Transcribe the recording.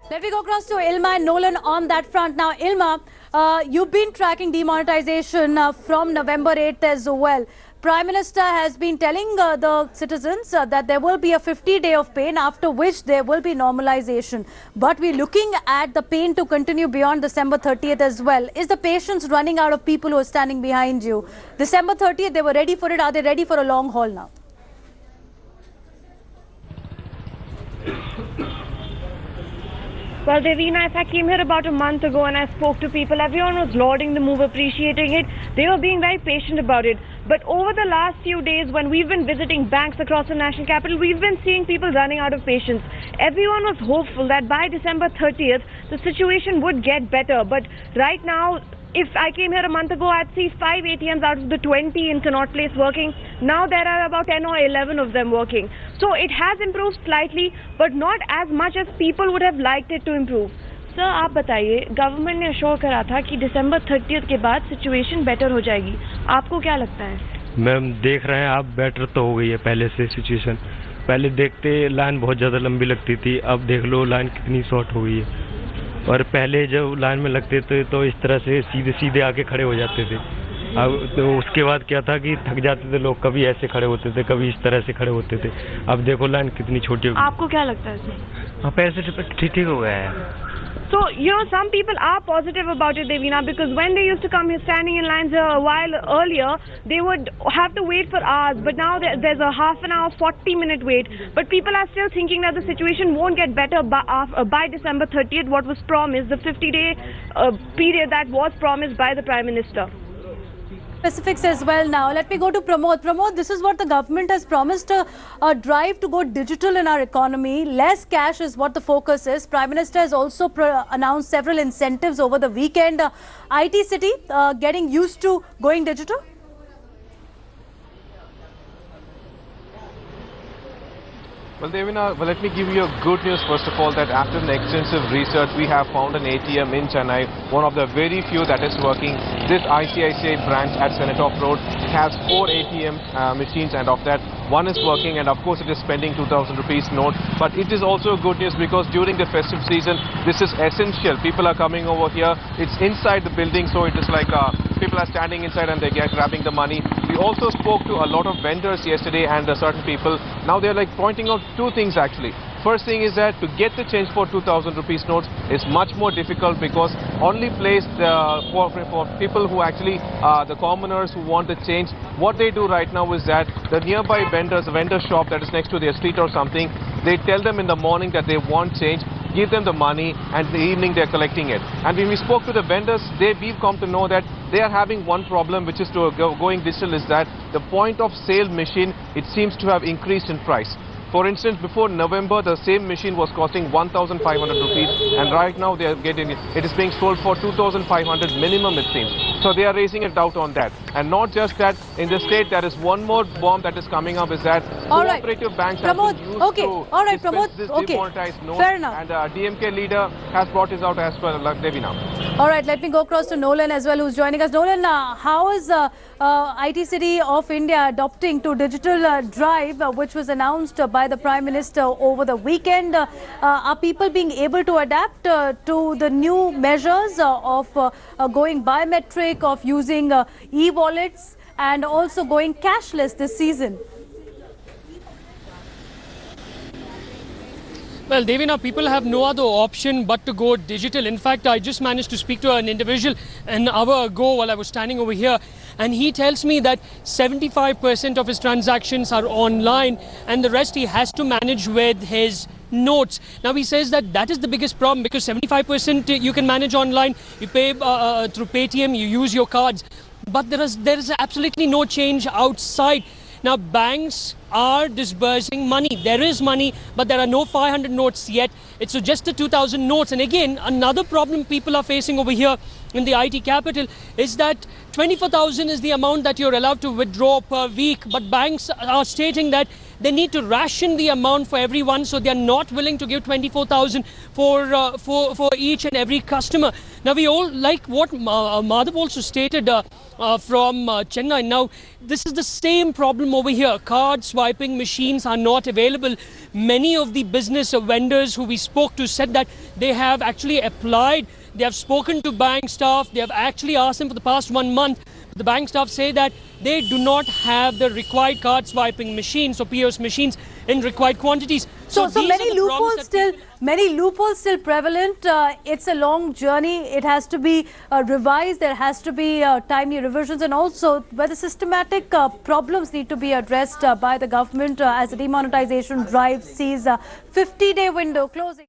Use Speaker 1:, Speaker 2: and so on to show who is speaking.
Speaker 1: Let me go across to Ilma and Nolan on that front. Now, Ilma, you've been tracking demonetization from November 8th as well. Prime Minister has been telling the citizens that there will be a 50-day of pain, after which there will be normalization. But we're looking at the pain to continue beyond December 30th as well. Is the patience running out of people who are standing behind you? December 30th, they were ready for it. Are they ready for a long haul now?
Speaker 2: Well, Devina, if I came here about a month ago and I spoke to people, everyone was lauding the move, appreciating it. They were being very patient about it. But over the last few days, when we've been visiting banks across the national capital, we've been seeing people running out of patience. Everyone was hopeful that by December 30th, the situation would get better. But right now, if I came here a month ago, I'd see 5 ATMs out of the 20 in Connaught Place working. Now there are about 10 or 11 of them working. So it has improved slightly, but not as much as people would have liked it to improve. Sir आप बताइए, government ने assure करा था कि दिसंबर 30th के बाद situation better हो जाएगी. आपको क्या लगता है?
Speaker 3: मैम देख रहे हैं आप, बेटर तो हो गई है पहले से सिचुएशन. पहले देखते लाइन बहुत ज़्यादा लंबी लगती थी, अब देख लो लाइन कितनी शॉर्ट हो गई है. और पहले जब लाइन में लगते थे तो इस तरह से सीधे सीधे आके खड़े हो जाते थे. अब तो उसके बाद क्या था कि थक जाते थे लोग, कभी ऐसे खड़े होते थे, कभी इस तरह से खड़े होते थे. अब देखो लाइन कितनी छोटी हो गई.
Speaker 2: आपको क्या लगता है इसमें?
Speaker 3: हाँ, पैसे ठीक हो गया है.
Speaker 2: So, some people are positive about it, Devina, because when they used to come here standing in lines a while earlier, they would have to wait for hours. But now there's a half an hour, 40-minute wait. But people are still thinking that the situation won't get better by December 30th, what was promised, the 50-day period that was promised by the Prime Minister.
Speaker 1: Specifics as well now. Let me go to Pramod. Pramod, this is what the government has promised, a drive to go digital in our economy. Less cash is what the focus is. Prime Minister has also announced several incentives over the weekend. IT City getting used to going digital?
Speaker 4: Well, Devina, let me give you a good news first of all, that after an extensive research, we have found an ATM in Chennai, one of the very few that is working. This ICICI branch at Senatop Road has 4 ATM machines, and of that, one is working, and of course it is spending 2,000 rupees note. But it is also good news because during the festive season, this is essential. People are coming over here. It's inside the building, so it is like people are standing inside and they're grabbing the money. We also spoke to a lot of vendors yesterday and certain people. Now they're like pointing out two things actually. First thing is that to get the change for 2,000 rupees notes is much more difficult because only placed for people who actually the commoners who want the change. What they do right now is that the nearby vendors, a vendor shop that is next to their street or something, they tell them in the morning that they want change, give them the money, and in the evening they're collecting it. And when we spoke to the vendors, we've come to know that they are having one problem, which is to going digital, is that the point of sale machine, it seems to have increased in price. For instance, before November, the same machine was costing 1,500 rupees, and right now they are getting it is being sold for 2,500 minimum, it seems. So they are raising a doubt on that. And not just that, in the state there is one more bomb that is coming up, is that cooperative banks have been used to dispense this demonetized note.
Speaker 1: Fair enough.
Speaker 4: And DMK leader has brought this out as well, like Devina.
Speaker 1: All right, let me go across to Nolan as well, who's joining us. Nolan, how is IT City of India adopting to digital drive, which was announced by the Prime Minister over the weekend? Are people being able to adapt to the new measures of going biometric, of using e-wallets, and also going cashless this season?
Speaker 5: Well, Devina, people have no other option but to go digital. In fact, I just managed to speak to an individual an hour ago while I was standing over here, and he tells me that 75% of his transactions are online and the rest he has to manage with his notes. Now he says that that is the biggest problem because 75% you can manage online, you pay through Paytm, you use your cards, but there is absolutely no change outside. Now banks are disbursing money. There is money, but there are no 500 notes yet. It's just the 2,000 notes. And again, another problem people are facing over here in the IT capital is that 24,000 is the amount that you're allowed to withdraw per week. But banks are stating that they need to ration the amount for everyone, so they are not willing to give 24,000 for each and every customer. Now, we all, like what Madhav also stated from Chennai, now this is the same problem over here. Card swiping machines are not available. Many of the business vendors who we spoke to said that they have actually applied, they have spoken to bank staff, they have actually asked them for the past 1 month. The bank staff say that they do not have the required card swiping machines or POS machines in required quantities.
Speaker 1: So
Speaker 5: these
Speaker 1: many
Speaker 5: are the problems that
Speaker 1: many loopholes still prevalent. It's a long journey. It has to be revised. There has to be timely revisions, and also where the systematic problems need to be addressed by the government as the demonetization drive sees a 50-day window closing.